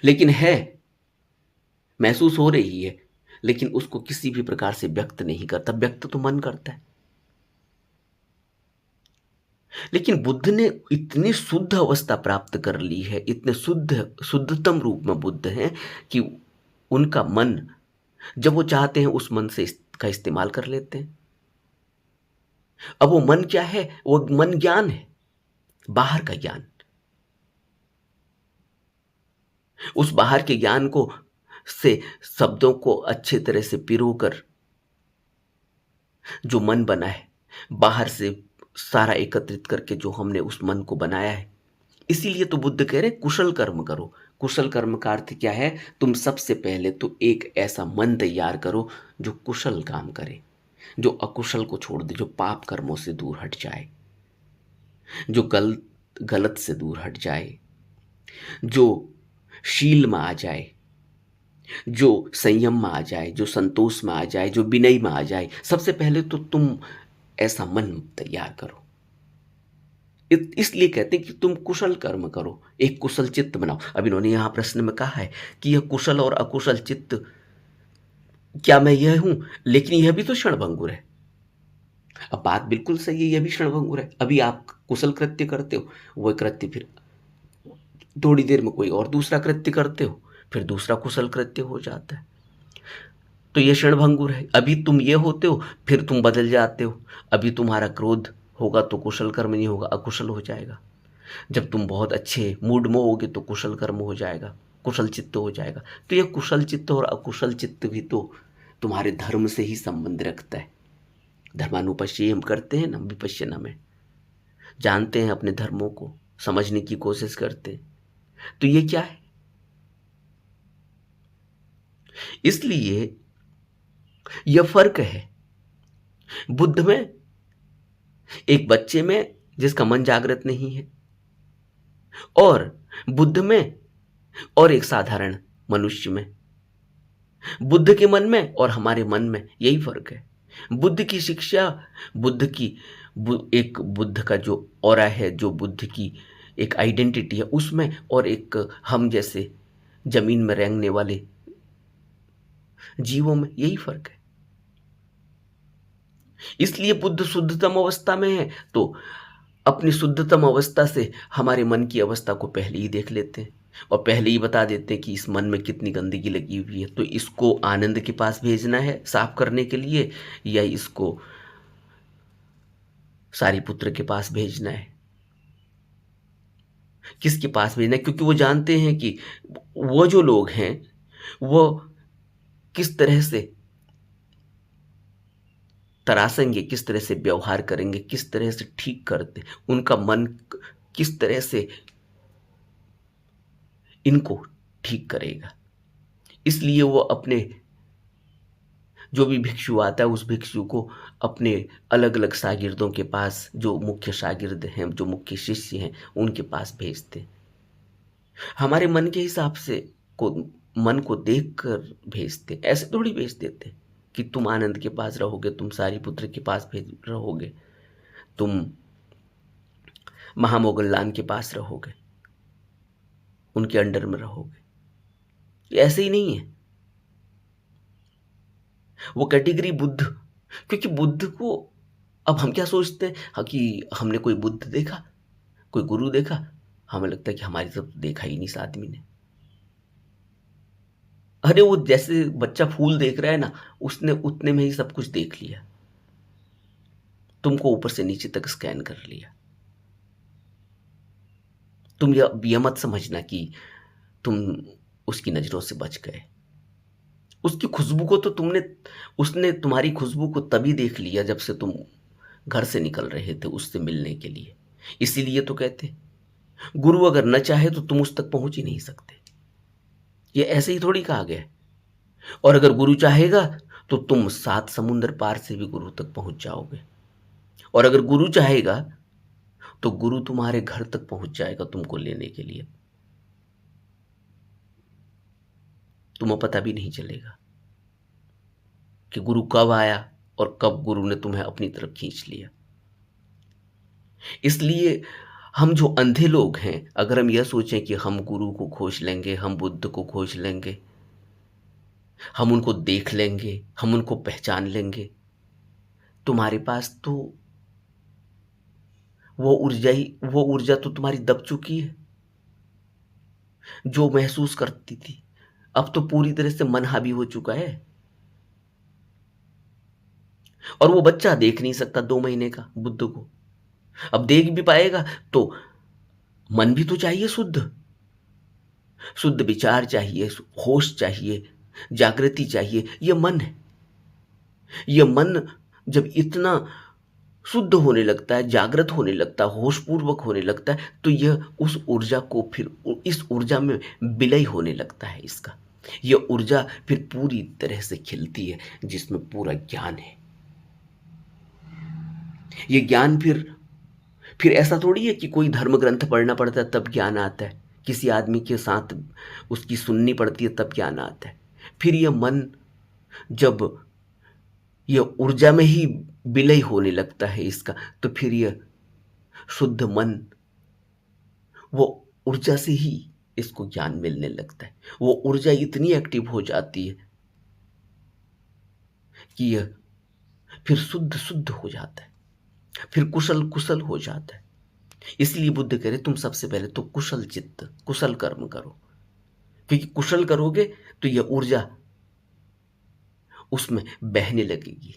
लेकिन है, महसूस हो रही है, लेकिन उसको किसी भी प्रकार से व्यक्त नहीं करता। व्यक्त तो मन करता है। लेकिन बुद्ध ने इतनी शुद्ध अवस्था प्राप्त कर ली है, इतने शुद्धतम रूप में बुद्ध हैं कि उनका मन, जब वो चाहते हैं उस मन से का इस्तेमाल कर लेते हैं। अब वो मन क्या है? वो मन ज्ञान है, बाहर का ज्ञान। उस बाहर के ज्ञान को से शब्दों को अच्छे तरह से पिरोकर जो मन बना है, बाहर से सारा एकत्रित करके जो हमने उस मन को बनाया है, इसीलिए तो बुद्ध कह रहे कुशल कर्म करो। कुशल कर्म का अर्थ क्या है? तुम सबसे पहले तो एक ऐसा मन तैयार करो जो कुशल काम करे, जो अकुशल को छोड़ दे, जो पाप कर्मों से दूर हट जाए, जो गलत से दूर हट जाए, जो शील में आ जाए, जो संयम में आ जाए, जो संतोष में आ जाए, जो विनय में आ जाए। सबसे पहले तो तुम ऐसा मन तैयार करो। इसलिए कहते हैं कि तुम कुशल कर्म करो, एक कुशल चित्त बनाओ। अब इन्होंने यहां प्रश्न में कहा है कि यह कुशल और अकुशल चित्त, क्या मैं यह हूं? लेकिन यह भी तो क्षणभंगुर है। अब बात बिल्कुल सही है, यह भी क्षणभंगुर है। अभी आप कुशल कृत्य करते हो, वह कृत्य फिर थोड़ी देर में कोई और दूसरा कृत्य करते हो, फिर दूसरा कुशल कृत्य हो जाता है। तो यह क्षणभंगुर है। अभी तुम ये होते हो, फिर तुम बदल जाते हो। अभी तुम्हारा क्रोध होगा तो कुशल कर्म नहीं होगा, अकुशल हो जाएगा। जब तुम बहुत अच्छे मूड में होगे तो कुशल कर्म हो जाएगा, कुशल चित्त हो जाएगा। तो यह कुशल चित्त और अकुशल चित्त भी तो तुम्हारे धर्म से ही संबंध रखता है। धर्मानुपश्य हम करते हैं ना, विपश्यना में जानते हैं, अपने धर्मों को समझने की कोशिश करते हैं। तो ये क्या है? इसलिए यह फर्क है बुद्ध में, एक बच्चे में जिसका मन जागृत नहीं है, और बुद्ध में, और एक साधारण मनुष्य में। बुद्ध के मन में और हमारे मन में यही फर्क है। बुद्ध की शिक्षा, बुद्ध की एक बुद्ध का जो ऑरा है, जो बुद्ध की एक आइडेंटिटी है, उसमें, और एक हम जैसे जमीन में रेंगने वाले जीवों में यही फर्क है। इसलिए बुद्ध शुद्धतम अवस्था में है, तो अपनी शुद्धतम अवस्था से हमारे मन की अवस्था को पहले ही देख लेते हैं और पहले ही बता देते हैं कि इस मन में कितनी गंदगी लगी हुई है, तो इसको आनंद के पास भेजना है साफ करने के लिए, या इसको सारिपुत्र के पास भेजना है। किसके पास भेजना है? क्योंकि वो जानते हैं कि वो जो लोग हैं वो किस तरह से तरासेंगे, किस तरह से व्यवहार करेंगे, किस तरह से ठीक करते, उनका मन किस तरह से इनको ठीक करेगा। इसलिए वो अपने जो भी भिक्षु आता है, उस भिक्षु को अपने अलग अलग शागिर्दों के पास, जो मुख्य शागिर्द हैं, जो मुख्य शिष्य हैं, उनके पास भेजते। हमारे मन के हिसाब से को मन को देख कर भेजते, ऐसे थोड़ी भेज देते कि तुम आनंद के पास रहोगे, तुम सारिपुत्र के पास भेज रहोगे, तुम महामोगल्लान के पास रहोगे, उनके अंडर में रहोगे। ये ऐसे ही नहीं है। वो कैटेगरी बुद्ध, क्योंकि बुद्ध को, अब हम क्या सोचते हैं, हाँ, कि हमने कोई बुद्ध देखा, कोई गुरु देखा, हमें लगता है कि हमारी तरफ देखा ही नहीं इस आदमी ने। अरे वो जैसे बच्चा फूल देख रहा है ना, उसने उतने में ही सब कुछ देख लिया, तुमको ऊपर से नीचे तक स्कैन कर लिया। तुम यह मत समझना कि तुम उसकी नजरों से बच गए। उसकी खुशबू को तो उसने तुम्हारी खुशबू को तभी देख लिया जब से तुम घर से निकल रहे थे उससे मिलने के लिए। इसीलिए तो कहते गुरु अगर न चाहे तो तुम उस तक पहुंच ही नहीं सकते। ये ऐसे ही थोड़ी कहा गया है। और अगर गुरु चाहेगा तो तुम 7 समुंदर पार से भी गुरु तक पहुंच जाओगे। और अगर गुरु चाहेगा तो गुरु तुम्हारे घर तक पहुंच जाएगा तुमको लेने के लिए। तुम्हें पता भी नहीं चलेगा कि गुरु कब आया और कब गुरु ने तुम्हें अपनी तरफ खींच लिया। इसलिए हम जो अंधे लोग हैं, अगर हम यह सोचें कि हम गुरु को खोज लेंगे, हम बुद्ध को खोज लेंगे, हम उनको देख लेंगे, हम उनको पहचान लेंगे, तुम्हारे पास तो वो ऊर्जा तो तुम्हारी दब चुकी है जो महसूस करती थी। अब तो पूरी तरह से मन हावी हो चुका है। और वो बच्चा देख नहीं सकता 2 महीने का बुद्ध को। अब देख भी पाएगा तो मन भी तो चाहिए, शुद्ध शुद्ध विचार चाहिए, होश चाहिए, जागृति चाहिए। ये मन है। ये मन जब इतना शुद्ध होने लगता है, जागृत होने लगता है, होशपूर्वक होने लगता है, तो यह उस ऊर्जा को फिर इस ऊर्जा में विलय होने लगता है इसका। यह ऊर्जा फिर पूरी तरह से खिलती है जिसमें पूरा ज्ञान है। ये ज्ञान फिर ऐसा थोड़ी है कि कोई धर्म ग्रंथ पढ़ना पड़ता है तब ज्ञान आता है, किसी आदमी के साथ उसकी सुननी पड़ती है तब ज्ञान आता है। फिर यह मन जब यह ऊर्जा में ही विलय होने लगता है इसका, तो फिर यह शुद्ध मन, वो ऊर्जा से ही इसको ज्ञान मिलने लगता है। वो ऊर्जा इतनी एक्टिव हो जाती है कि यह फिर शुद्ध शुद्ध हो जाता है, फिर कुशल कुशल हो जाता है। इसलिए बुद्ध कह रहे तुम सबसे पहले तो कुशल चित्त, कुशल कर्म करो, क्योंकि कुशल करोगे तो यह ऊर्जा उसमें बहने लगेगी।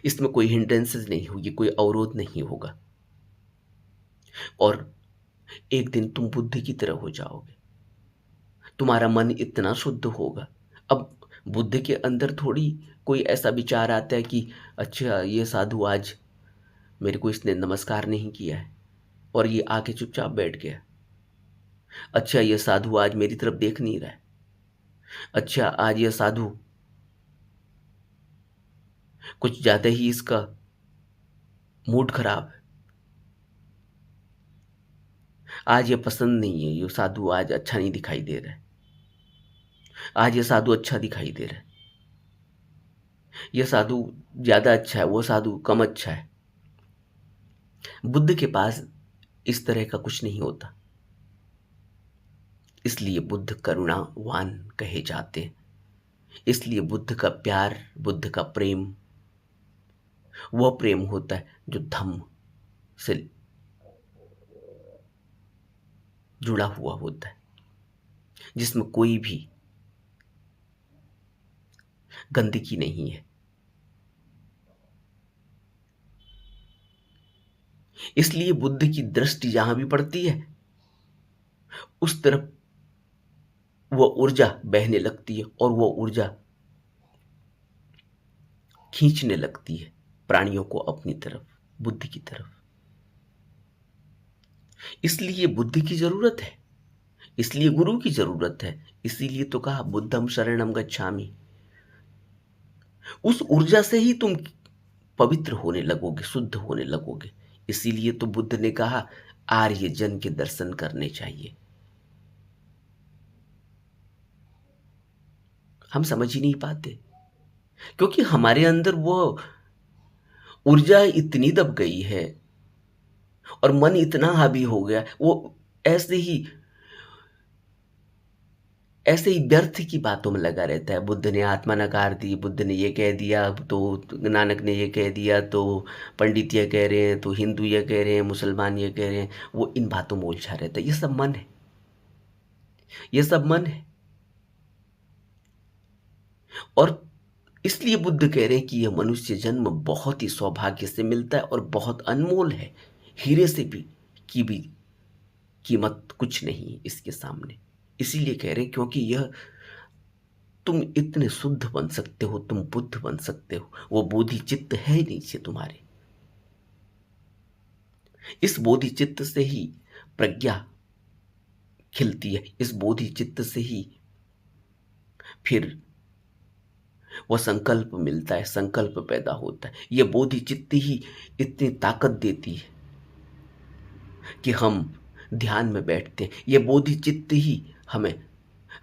इसमें कोई हिंड्रेंसेस नहीं होगी, कोई अवरोध नहीं होगा, और एक दिन तुम बुद्ध की तरह हो जाओगे। तुम्हारा मन इतना शुद्ध होगा। अब बुद्ध के अंदर थोड़ी कोई ऐसा विचार आता है कि अच्छा ये साधु आज मेरे को इसने नमस्कार नहीं किया है और ये आके चुपचाप बैठ गया, अच्छा ये साधु आज मेरी तरफ देख नहीं रहा है, अच्छा आज ये साधु कुछ ज्यादा ही इसका मूड खराब है, आज ये पसंद नहीं है, ये साधु आज अच्छा नहीं दिखाई दे रहा है, आज ये साधु अच्छा दिखाई दे रहा है, ये साधु ज्यादा अच्छा है, वो साधु कम अच्छा है। बुद्ध के पास इस तरह का कुछ नहीं होता। इसलिए बुद्ध करुणावान कहे जाते हैं। इसलिए बुद्ध का प्यार, बुद्ध का प्रेम वह प्रेम होता है जो धम्म से जुड़ा हुआ होता है, जिसमें कोई भी गंदगी नहीं है। इसलिए बुद्ध की दृष्टि जहां भी पड़ती है उस तरफ वह ऊर्जा बहने लगती है और वह ऊर्जा खींचने लगती है प्राणियों को अपनी तरफ, बुद्ध की तरफ। इसलिए बुद्ध की जरूरत है, इसलिए गुरु की जरूरत है। इसीलिए तो कहा बुद्धम शरणम गच्छामि। उस ऊर्जा से ही तुम पवित्र होने लगोगे, शुद्ध होने लगोगे। इसीलिए तो बुद्ध ने कहा आर्य जन के दर्शन करने चाहिए। हम समझ ही नहीं पाते क्योंकि हमारे अंदर वो ऊर्जा इतनी दब गई है और मन इतना हावी हो गया, वो ऐसे ही व्यर्थ की बातों में लगा रहता है। बुद्ध ने आत्मा नकार दी, बुद्ध ने ये कह दिया, तो नानक ने ये कह दिया, तो पंडित ये कह रहे हैं, तो हिंदू ये कह रहे हैं, मुसलमान ये कह रहे हैं। वो इन बातों में उलझा रहता है। ये सब मन है, ये सब मन है। और इसलिए बुद्ध कह रहे हैं कि यह मनुष्य जन्म बहुत ही सौभाग्य से मिलता है और बहुत अनमोल है। हीरे से भी की भी कीमत कुछ नहीं है इसके सामने। इसीलिए कह रहे हैं क्योंकि यह तुम इतने शुद्ध बन सकते हो, तुम बुद्ध बन सकते हो। वो बोधि चित्त है नीचे तुम्हारे। इस बोधि चित्त से ही प्रज्ञा खिलती है। इस बोधि चित्त से ही फिर वह संकल्प मिलता है, संकल्प पैदा होता है। यह बोधि चित्त ही इतनी ताकत देती है कि हम ध्यान में बैठते हैं। यह बोधि चित्त ही हमें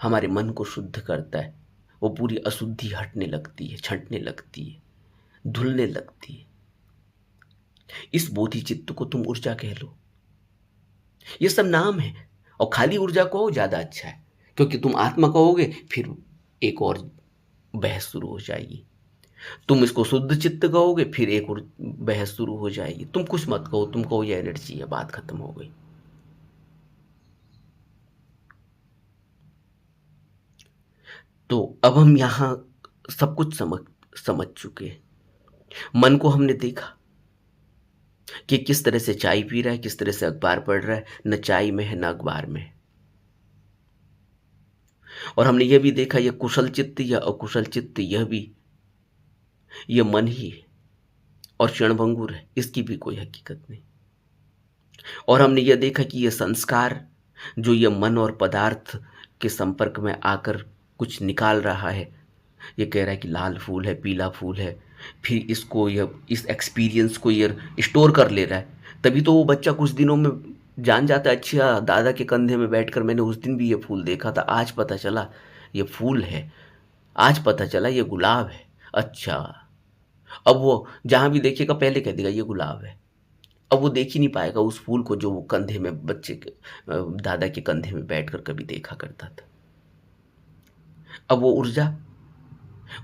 हमारे मन को शुद्ध करता है। वो पूरी अशुद्धि हटने लगती है, छंटने लगती है, धुलने लगती है। इस बोधि चित्त को तुम ऊर्जा कह लो। ये सब नाम है। और खाली ऊर्जा कहो ज्यादा अच्छा है, क्योंकि तुम आत्मा कहोगे फिर एक और बहस शुरू हो जाएगी। तुम इसको शुद्ध चित्त कहोगे फिर एक और बहस शुरू हो जाएगी। तुम कुछ मत कहो, तुम कहो ये एनर्जी है, बात खत्म हो गई। तो अब हम यहां सब कुछ समझ चुके हैं। मन को हमने देखा कि किस तरह से चाय पी रहा है, किस तरह से अखबार पढ़ रहा है, न चाय में है न अखबार में है। और हमने यह भी देखा यह कुशल चित्त या अकुशल चित्त यह मन ही है और क्षणभंगुर है, इसकी भी कोई हकीकत नहीं। और हमने यह देखा कि यह संस्कार जो यह मन और पदार्थ के संपर्क में आकर कुछ निकाल रहा है, ये कह रहा है कि लाल फूल है, पीला फूल है, फिर इसको यह इस एक्सपीरियंस को ये स्टोर कर ले रहा है। तभी तो वो बच्चा कुछ दिनों में जान जाता है, अच्छा दादा के कंधे में बैठकर मैंने उस दिन भी ये फूल देखा था, आज पता चला ये फूल है, आज पता चला ये गुलाब है। अच्छा, अब वो जहाँ भी देखेगा पहले कह देगा ये गुलाब है। अब वो देख ही नहीं पाएगा उस फूल को जो वो कंधे में बच्चे के दादा के कंधे में बैठकर कभी देखा करता था। अब वो ऊर्जा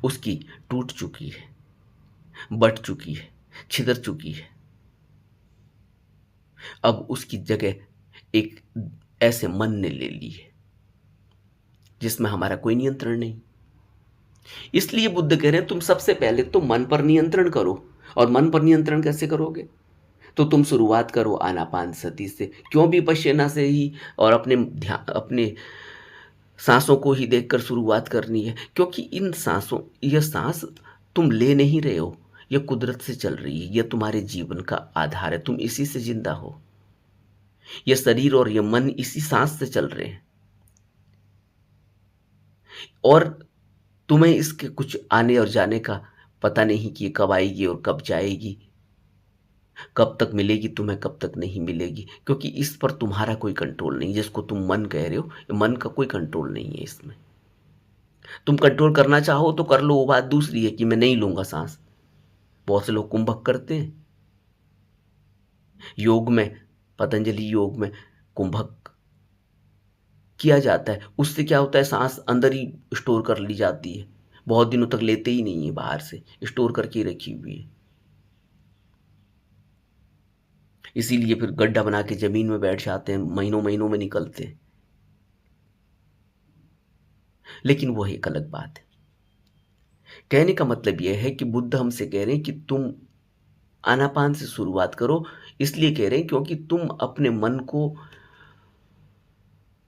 उसकी टूट चुकी है, बट चुकी है, छितर चुकी है। अब उसकी जगह एक ऐसे मन ने ले ली है जिसमें हमारा कोई नियंत्रण नहीं। इसलिए बुद्ध कह रहे हैं तुम सबसे पहले तो मन पर नियंत्रण करो। और मन पर नियंत्रण कैसे करोगे? तो तुम शुरुआत करो आनापान सती से। क्यों विपश्यना से ही और अपने सांसों को ही देखकर शुरुआत करनी है? क्योंकि इन सांसों, यह सांस तुम ले नहीं रहे हो, यह कुदरत से चल रही है, यह तुम्हारे जीवन का आधार है, तुम इसी से जिंदा हो। यह शरीर और यह मन इसी सांस से चल रहे हैं। और तुम्हें इसके कुछ आने और जाने का पता नहीं कि ये कब आएगी और कब जाएगी, कब तक मिलेगी तुम्हें, कब तक नहीं मिलेगी, क्योंकि इस पर तुम्हारा कोई कंट्रोल नहीं। जिसको तुम मन कह रहे हो, मन का कोई कंट्रोल नहीं है इसमें। तुम कंट्रोल करना चाहो तो कर लो, वो बात दूसरी है कि मैं नहीं लूंगा सांस। बहुत से लोग कुंभक करते हैं योग में, पतंजलि योग में कुंभक किया जाता है। उससे क्या होता है, सांस अंदर ही स्टोर कर ली जाती है, बहुत दिनों तक लेते ही नहीं है, बाहर से स्टोर करके रखी हुई है। इसीलिए फिर गड्ढा बना के जमीन में बैठ जाते हैं, महीनों महीनों में निकलते हैं। लेकिन वो एक अलग बात है। कहने का मतलब यह है कि बुद्ध हमसे कह रहे हैं कि तुम आनापान से शुरुआत करो। इसलिए कह रहे हैं क्योंकि तुम अपने मन को,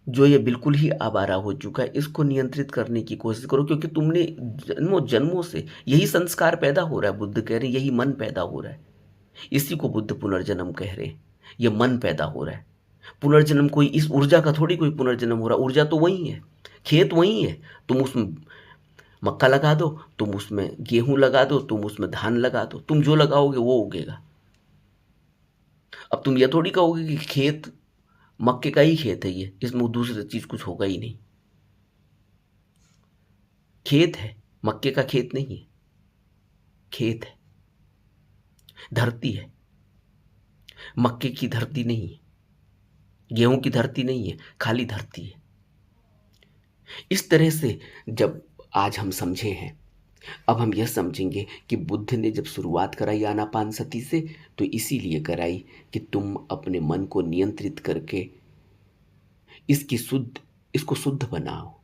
जो ये बिल्कुल ही आवारा हो चुका है, इसको नियंत्रित करने की कोशिश करो। क्योंकि तुमने जन्मों जन्मों से यही संस्कार पैदा हो रहा है। बुद्ध कह रहे हैं यही मन पैदा हो रहा है। इसी को बुद्ध पुनर्जन्म कह रहे हैं। यह मन पैदा हो रहा है। पुनर्जन्म कोई इस ऊर्जा का थोड़ी कोई पुनर्जन्म हो रहा है। ऊर्जा तो वही है, खेत वही है। तुम उसमें मक्का लगा दो, तुम उसमें गेहूं लगा दो, तुम उसमें धान लगा दो, तुम जो लगाओगे वो उगेगा। अब तुम यह थोड़ी कहोगे कि खेत मक्के का ही खेत है, ये इसमें दूसरी चीज कुछ होगा ही नहीं। खेत है, मक्के का खेत नहीं है, खेत है, धरती है, मक्के की धरती नहीं है, गेहूं की धरती नहीं है, खाली धरती है। इस तरह से जब आज हम समझे हैं, अब हम यह समझेंगे कि बुद्ध ने जब शुरुआत कराई आनापानसती से, तो इसीलिए कराई कि तुम अपने मन को नियंत्रित करके इसको शुद्ध बनाओ।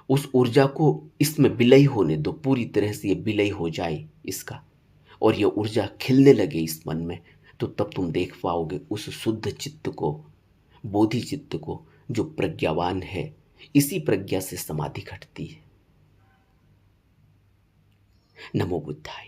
उस ऊर्जा को इसमें विलय होने दो, पूरी तरह से ये विलय हो जाए इसका, और ये ऊर्जा खिलने लगे इस मन में। तो तब तुम देख पाओगे उस शुद्ध चित्त को, बोधि चित्त को, जो प्रज्ञावान है। इसी प्रज्ञा से समाधि घटती है। नमो बुद्धाय।